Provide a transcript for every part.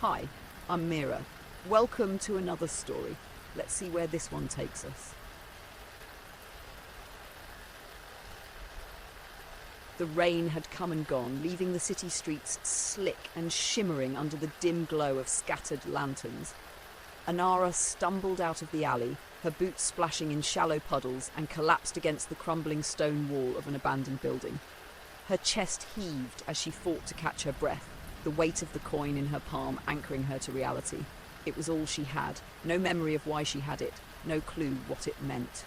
Hi, I'm Mira. Welcome to another story. Let's see where this one takes us. The rain had come and gone, leaving the city streets slick and shimmering under the dim glow of scattered lanterns. Anara stumbled out of the alley, her boots splashing in shallow puddles, and collapsed against the crumbling stone wall of an abandoned building. Her chest heaved as she fought to catch her breath, the weight of the coin in her palm anchoring her to reality. It was all she had, no memory of why she had it, no clue what it meant.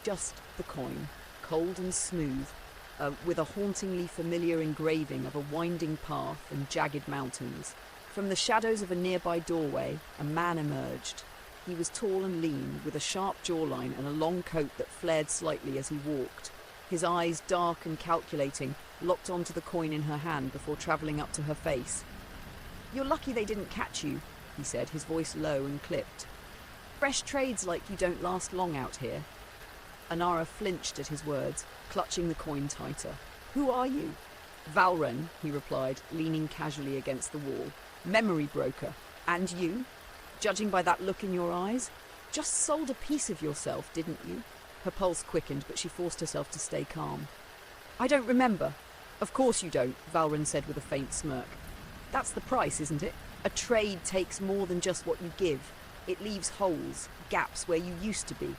Just the coin, cold and smooth, with a hauntingly familiar engraving of a winding path and jagged mountains. From the shadows of a nearby doorway, a man emerged. He was tall and lean, with a sharp jawline and a long coat that flared slightly as he walked. His eyes, dark and calculating, locked onto the coin in her hand before travelling up to her face. "You're lucky they didn't catch you," he said, his voice low and clipped. "Fresh trades like you don't last long out here." Anara flinched at his words, clutching the coin tighter. "Who are you?" "Valren," he replied, leaning casually against the wall. "Memory broker. And you? Judging by that look in your eyes, just sold a piece of yourself, didn't you?" Her pulse quickened, but she forced herself to stay calm. "I don't remember." "Of course you don't," Valren said with a faint smirk. "That's the price, isn't it? A trade takes more than just what you give. It leaves holes, gaps where you used to be."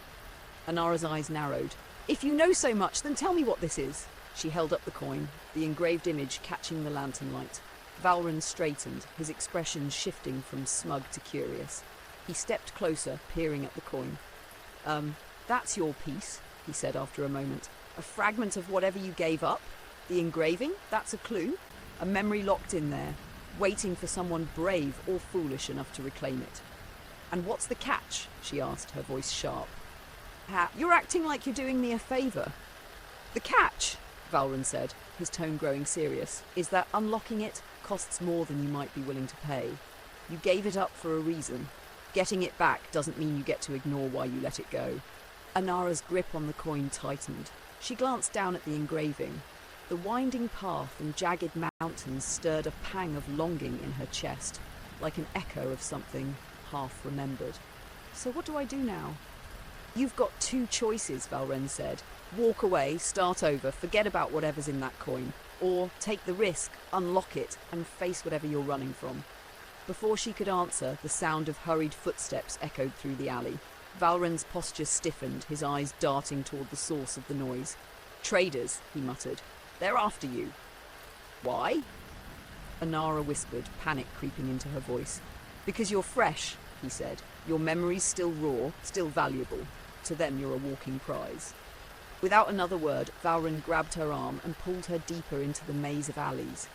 Anara's eyes narrowed. "If you know so much, then tell me what this is." She held up the coin, the engraved image catching the lantern light. Valren straightened, his expression shifting from smug to curious. He stepped closer, peering at the coin. That's your piece," he said after a moment. "A fragment of whatever you gave up? The engraving? That's a clue? A memory locked in there, waiting for someone brave or foolish enough to reclaim it." "And what's the catch?" she asked, her voice sharp. "You're acting like you're doing me a favour." "The catch," Valren said, his tone growing serious, "is that unlocking it costs more than you might be willing to pay. You gave it up for a reason. Getting it back doesn't mean you get to ignore why you let it go." Anara's grip on the coin tightened. She glanced down at the engraving. The winding path and jagged mountains stirred a pang of longing in her chest, like an echo of something half-remembered. "So what do I do now?" "You've got two choices," Valren said. "Walk away, start over, forget about whatever's in that coin. Or take the risk, unlock it, and face whatever you're running from." Before she could answer, the sound of hurried footsteps echoed through the alley. Valren's posture stiffened, his eyes darting toward the source of the noise. "Traders," he muttered. "They're after you." "Why?" Anara whispered, panic creeping into her voice. "Because you're fresh," he said. "Your memory's still raw, still valuable. To them, you're a walking prize." Without another word, Valren grabbed her arm and pulled her deeper into the maze of alleys.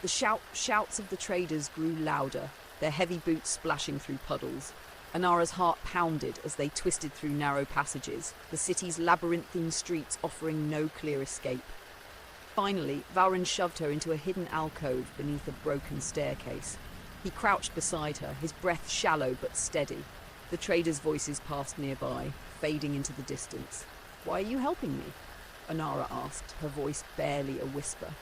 The shouts of the traders grew louder, their heavy boots splashing through puddles. Anara's heart pounded as they twisted through narrow passages, the city's labyrinthine streets offering no clear escape. Finally, Valren shoved her into a hidden alcove beneath a broken staircase. He crouched beside her, his breath shallow but steady. The traders' voices passed nearby, fading into the distance. "Why are you helping me?" Anara asked, her voice barely a whisper.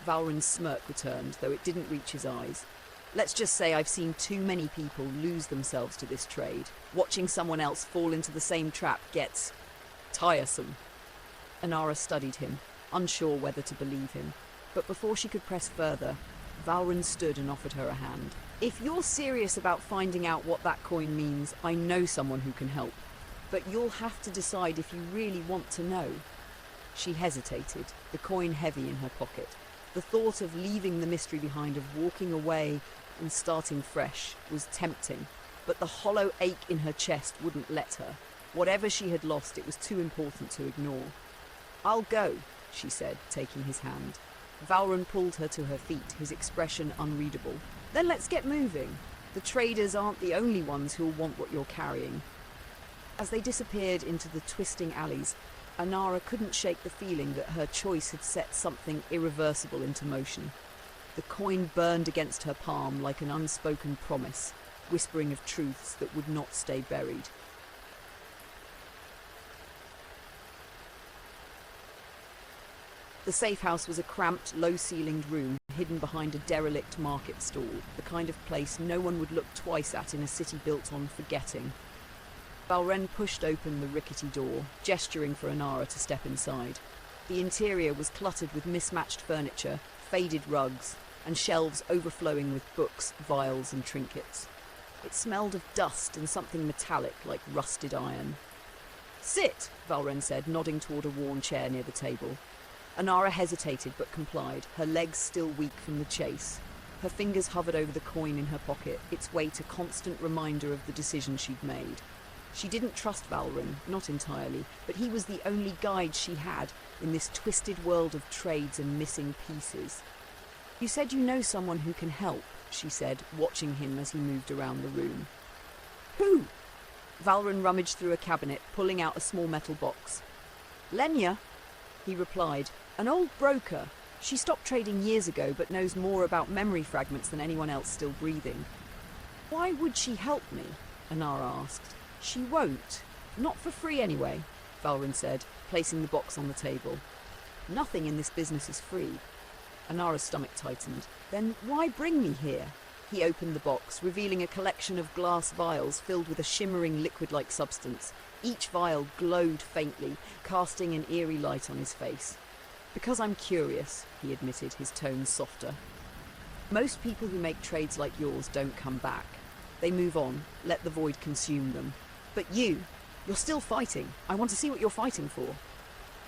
Valren's smirk returned, though it didn't reach his eyes. "Let's just say I've seen too many people lose themselves to this trade. Watching someone else fall into the same trap gets tiresome." Anara studied him, unsure whether to believe him. But before she could press further, Valren stood and offered her a hand. "If you're serious about finding out what that coin means, I know someone who can help. But you'll have to decide if you really want to know." She hesitated, the coin heavy in her pocket. The thought of leaving the mystery behind, of walking away and starting fresh, was tempting, but the hollow ache in her chest wouldn't let her. Whatever she had lost, it was too important to ignore. "I'll go," she said, taking his hand. Valren pulled her to her feet, his expression unreadable. "Then let's get moving. The traders aren't the only ones who'll want what you're carrying." As they disappeared into the twisting alleys, Anara couldn't shake the feeling that her choice had set something irreversible into motion. The coin burned against her palm like an unspoken promise, whispering of truths that would not stay buried. The safe house was a cramped, low-ceilinged room hidden behind a derelict market stall, the kind of place no one would look twice at in a city built on forgetting. Valren pushed open the rickety door, gesturing for Anara to step inside. The interior was cluttered with mismatched furniture, faded rugs, and shelves overflowing with books, vials, and trinkets. It smelled of dust and something metallic like rusted iron. "Sit," Valren said, nodding toward a worn chair near the table. Anara hesitated but complied, her legs still weak from the chase. Her fingers hovered over the coin in her pocket, its weight a constant reminder of the decision she'd made. She didn't trust Valren, not entirely, but he was the only guide she had in this twisted world of trades and missing pieces. "You said you know someone who can help," she said, watching him as he moved around the room. "Who?" Valren rummaged through a cabinet, pulling out a small metal box. "Lenya," he replied, "an old broker. She stopped trading years ago but knows more about memory fragments than anyone else still breathing." "Why would she help me?" Anara asked. "She won't. Not for free anyway," Valren said, placing the box on the table. "Nothing in this business is free." Anara's stomach tightened. "Then why bring me here?" He opened the box, revealing a collection of glass vials filled with a shimmering liquid-like substance. Each vial glowed faintly, casting an eerie light on his face. "Because I'm curious," he admitted, his tone softer. "Most people who make trades like yours don't come back. They move on, let the void consume them. But you're still fighting. I want to see what you're fighting for."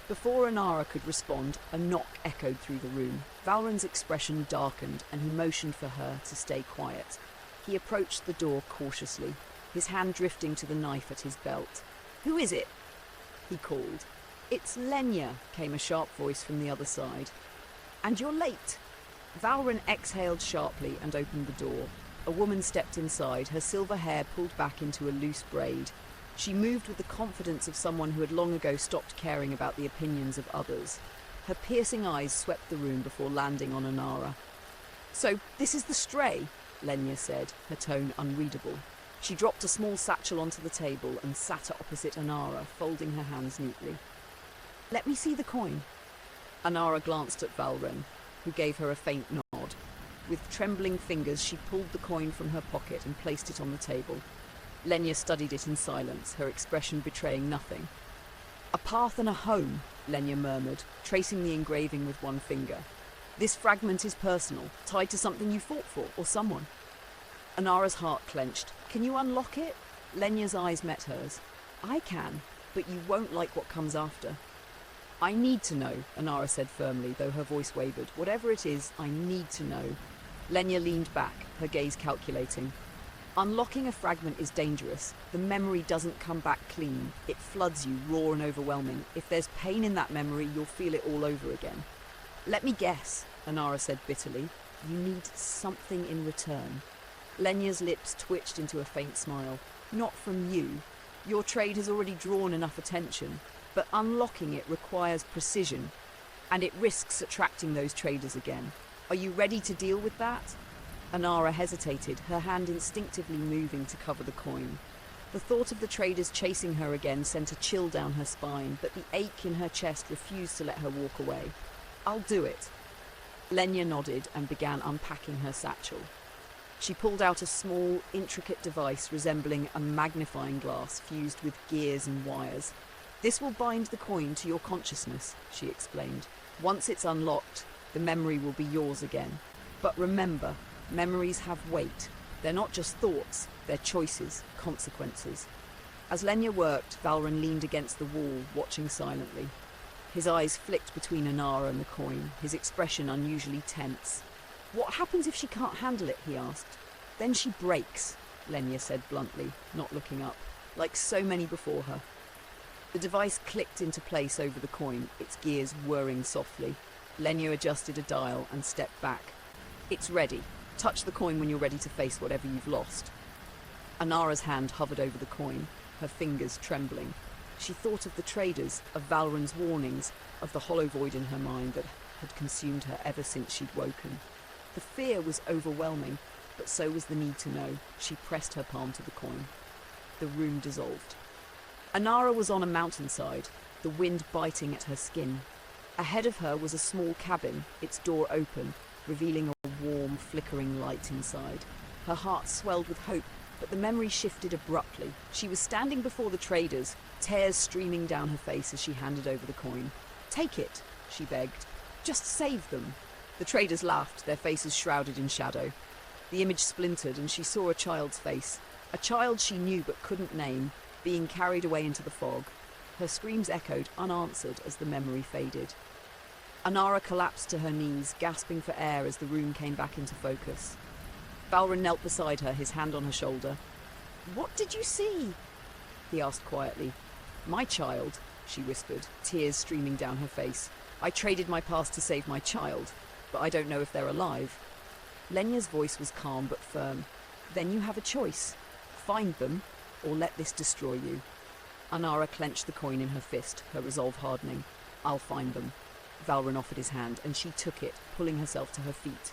Before Anara could respond, a knock echoed through the room. Valren's expression darkened, and he motioned for her to stay quiet. He approached the door cautiously, his hand drifting to the knife at his belt. "Who is it?" he called. "It's Lenya," came a sharp voice from the other side. "And you're late." Valren exhaled sharply and opened the door. A woman stepped inside, her silver hair pulled back into a loose braid. She moved with the confidence of someone who had long ago stopped caring about the opinions of others. Her piercing eyes swept the room before landing on Anara. "So, this is the stray," Lenya said, her tone unreadable. She dropped a small satchel onto the table and sat opposite Anara, folding her hands neatly. "Let me see the coin." Anara glanced at Valren, who gave her a faint nod. With trembling fingers, she pulled the coin from her pocket and placed it on the table. Lenya studied it in silence, her expression betraying nothing. "A path and a home," Lenya murmured, tracing the engraving with one finger. "This fragment is personal, tied to something you fought for, or someone." Anara's heart clenched. "Can you unlock it?" Lenya's eyes met hers. "I can, but you won't like what comes after." "I need to know," Anara said firmly, though her voice wavered. "Whatever it is, I need to know." Lenya leaned back, her gaze calculating. "Unlocking a fragment is dangerous. The memory doesn't come back clean. It floods you, raw and overwhelming. If there's pain in that memory, you'll feel it all over again." "Let me guess," Anara said bitterly. "You need something in return." Lenya's lips twitched into a faint smile. "Not from you. Your trade has already drawn enough attention. But unlocking it requires precision, and it risks attracting those traders again. Are you ready to deal with that?" Anara hesitated, her hand instinctively moving to cover the coin. The thought of the traders chasing her again sent a chill down her spine, but the ache in her chest refused to let her walk away. "I'll do it." Lenya nodded and began unpacking her satchel. She pulled out a small, intricate device resembling a magnifying glass fused with gears and wires. "This will bind the coin to your consciousness," she explained. "Once it's unlocked, the memory will be yours again. But remember, memories have weight. They're not just thoughts, they're choices, consequences." As Lenya worked, Valren leaned against the wall, watching silently. His eyes flicked between Anara and the coin, his expression unusually tense. "What happens if she can't handle it?" he asked. "Then she breaks," Lenya said bluntly, not looking up, like so many before her. The device clicked into place over the coin, its gears whirring softly. Lenya adjusted a dial and stepped back. "It's ready. Touch the coin when you're ready to face whatever you've lost." Anara's hand hovered over the coin, her fingers trembling. She thought of the traders, of Valren's warnings, of the hollow void in her mind that had consumed her ever since she'd woken. The fear was overwhelming, but so was the need to know. She pressed her palm to the coin. The room dissolved. Anara was on a mountainside, the wind biting at her skin. Ahead of her was a small cabin, its door open, revealing a warm, flickering light inside. Her heart swelled with hope, but the memory shifted abruptly. She was standing before the traders, tears streaming down her face as she handed over the coin. "Take it," she begged. "Just save them." The traders laughed, their faces shrouded in shadow. The image splintered and she saw a child's face, a child she knew but couldn't name, being carried away into the fog. Her screams echoed, unanswered, as the memory faded. Anara collapsed to her knees, gasping for air as the room came back into focus. Valren knelt beside her, his hand on her shoulder. "What did you see?" he asked quietly. "My child," she whispered, tears streaming down her face. "I traded my past to save my child, but I don't know if they're alive." Lenya's voice was calm but firm. "Then you have a choice. Find them, or let this destroy you." Anara clenched the coin in her fist, her resolve hardening. "I'll find them." Valren offered his hand, and she took it, pulling herself to her feet.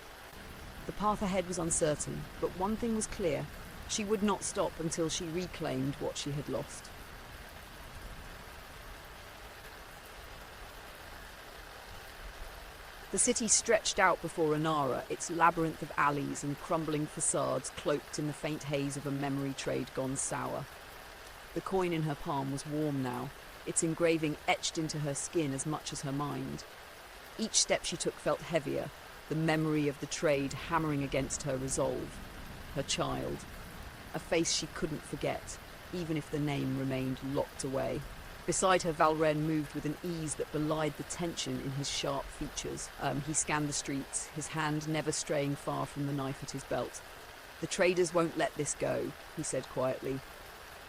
The path ahead was uncertain, but one thing was clear. She would not stop until she reclaimed what she had lost. The city stretched out before Anara, its labyrinth of alleys and crumbling facades cloaked in the faint haze of a memory trade gone sour. The coin in her palm was warm now, its engraving etched into her skin as much as her mind. Each step she took felt heavier, the memory of the trade hammering against her resolve. Her child. A face she couldn't forget, even if the name remained locked away. Beside her, Valren moved with an ease that belied the tension in his sharp features. He scanned the streets, his hand never straying far from the knife at his belt. "The traders won't let this go," he said quietly.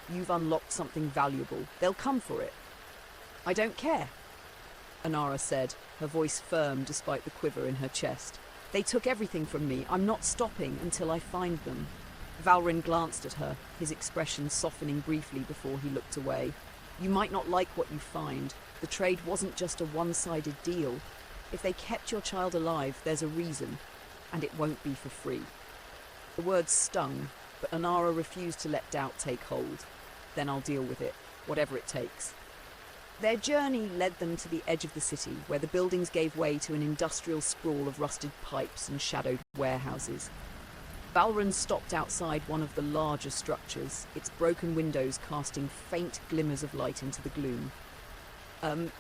"You've unlocked something valuable. They'll come for it." "I don't care," Anara said, her voice firm despite the quiver in her chest. "They took everything from me. I'm not stopping until I find them." Valren glanced at her, his expression softening briefly before he looked away. "You might not like what you find. The trade wasn't just a one-sided deal. If they kept your child alive, there's a reason, and it won't be for free." The words stung, but Anara refused to let doubt take hold. "Then I'll deal with it, whatever it takes." Their journey led them to the edge of the city, where the buildings gave way to an industrial sprawl of rusted pipes and shadowed warehouses. Valren stopped outside one of the larger structures, its broken windows casting faint glimmers of light into the gloom.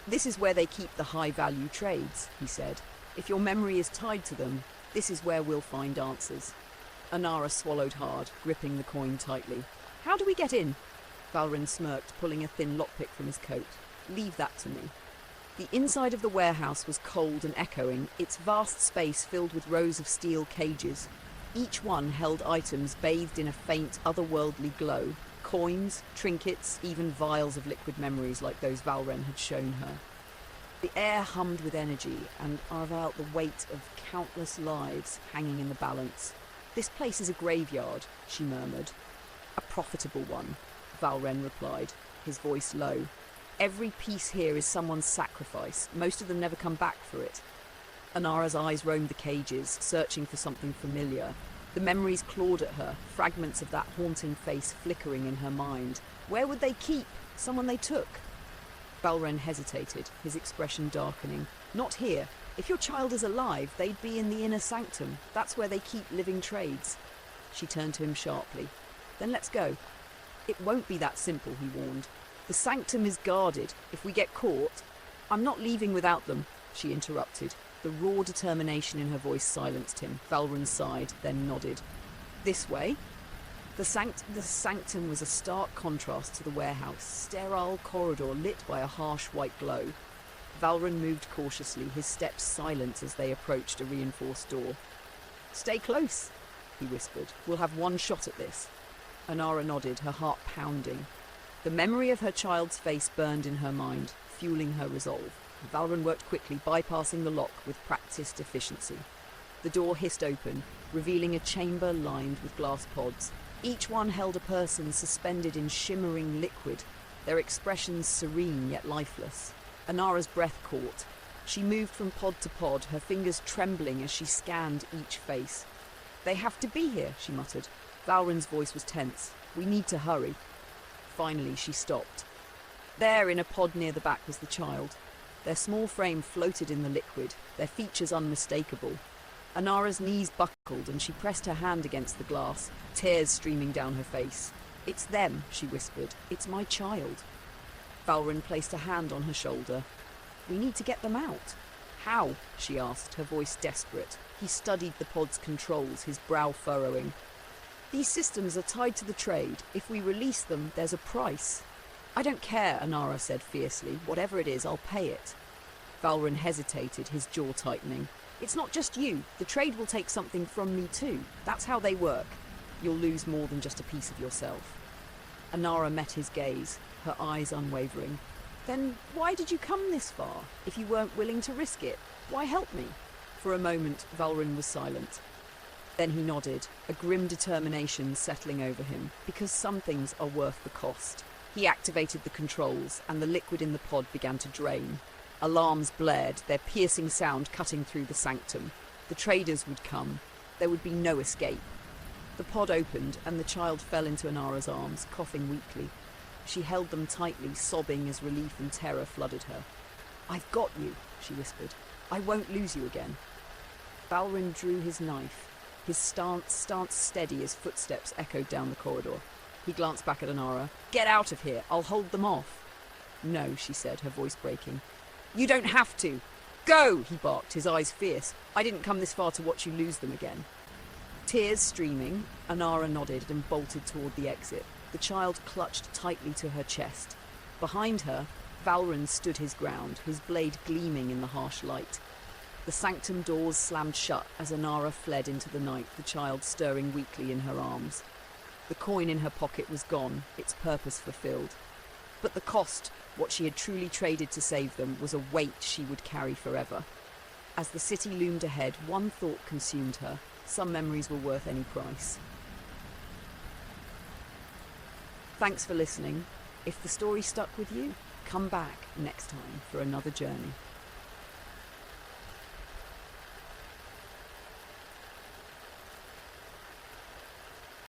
This is where they keep the high-value trades," he said. "If your memory is tied to them, this is where we'll find answers." Anara swallowed hard, gripping the coin tightly. "How do we get in?" Valren smirked, pulling a thin lockpick from his coat. "Leave that to me." The inside of the warehouse was cold and echoing, its vast space filled with rows of steel cages. Each one held items bathed in a faint, otherworldly glow. Coins, trinkets, even vials of liquid memories like those Valren had shown her. The air hummed with energy, and Arval the weight of countless lives hanging in the balance. "This place is a graveyard," she murmured. "A profitable one," Valren replied, his voice low. "Every piece here is someone's sacrifice. Most of them never come back for it." Anara's eyes roamed the cages, searching for something familiar. The memories clawed at her, fragments of that haunting face flickering in her mind. Where would they keep someone they took? Valren hesitated, his expression darkening. "Not here. If your child is alive, they'd be in the inner sanctum. That's where they keep living trades." She turned to him sharply. "Then let's go." "It won't be that simple," he warned. "The sanctum is guarded. If we get caught—" "I'm not leaving without them," she interrupted. The raw determination in her voice silenced him. Valren sighed, then nodded. "This way?" The sanctum was a stark contrast to the warehouse, sterile corridor lit by a harsh white glow. Valren moved cautiously, his steps silent as they approached a reinforced door. "Stay close," he whispered. "We'll have one shot at this." Anara nodded, her heart pounding. The memory of her child's face burned in her mind, fueling her resolve. Valren worked quickly, bypassing the lock with practiced efficiency. The door hissed open, revealing a chamber lined with glass pods. Each one held a person suspended in shimmering liquid, their expressions serene yet lifeless. Anara's breath caught. She moved from pod to pod, her fingers trembling as she scanned each face. "They have to be here," she muttered. Valren's voice was tense. "We need to hurry." Finally, she stopped. There, in a pod near the back, was the child. Their small frame floated in the liquid, their features unmistakable. Anara's knees buckled and she pressed her hand against the glass, tears streaming down her face. "It's them," she whispered. "It's my child." Valren placed a hand on her shoulder. "We need to get them out." "How?" she asked, her voice desperate. He studied the pod's controls, his brow furrowing. "These systems are tied to the trade. If we release them, there's a price." "I don't care," Anara said fiercely. "Whatever it is, I'll pay it." Valren hesitated, his jaw tightening. "It's not just you. The trade will take something from me too. That's how they work. You'll lose more than just a piece of yourself." Anara met his gaze, her eyes unwavering. "Then why did you come this far? If you weren't willing to risk it, why help me?" For a moment, Valren was silent. Then he nodded, a grim determination settling over him, because some things are worth the cost. He activated the controls, and the liquid in the pod began to drain. Alarms blared, their piercing sound cutting through the sanctum. The traders would come. There would be no escape. The pod opened, and the child fell into Anara's arms, coughing weakly. She held them tightly, sobbing as relief and terror flooded her. "I've got you," she whispered. "I won't lose you again." Valren drew his knife, his stance steady as footsteps echoed down the corridor. He glanced back at Anara. "Get out of here. I'll hold them off." "No," she said, her voice breaking. "You don't have to. Go!" he barked, his eyes fierce. "I didn't come this far to watch you lose them again." Tears streaming, Anara nodded and bolted toward the exit. The child clutched tightly to her chest. Behind her, Valren stood his ground, his blade gleaming in the harsh light. The sanctum doors slammed shut as Anara fled into the night, the child stirring weakly in her arms. The coin in her pocket was gone, its purpose fulfilled. But the cost, what she had truly traded to save them, was a weight she would carry forever. As the city loomed ahead, one thought consumed her. Some memories were worth any price. Thanks for listening. If the story stuck with you, come back next time for another journey.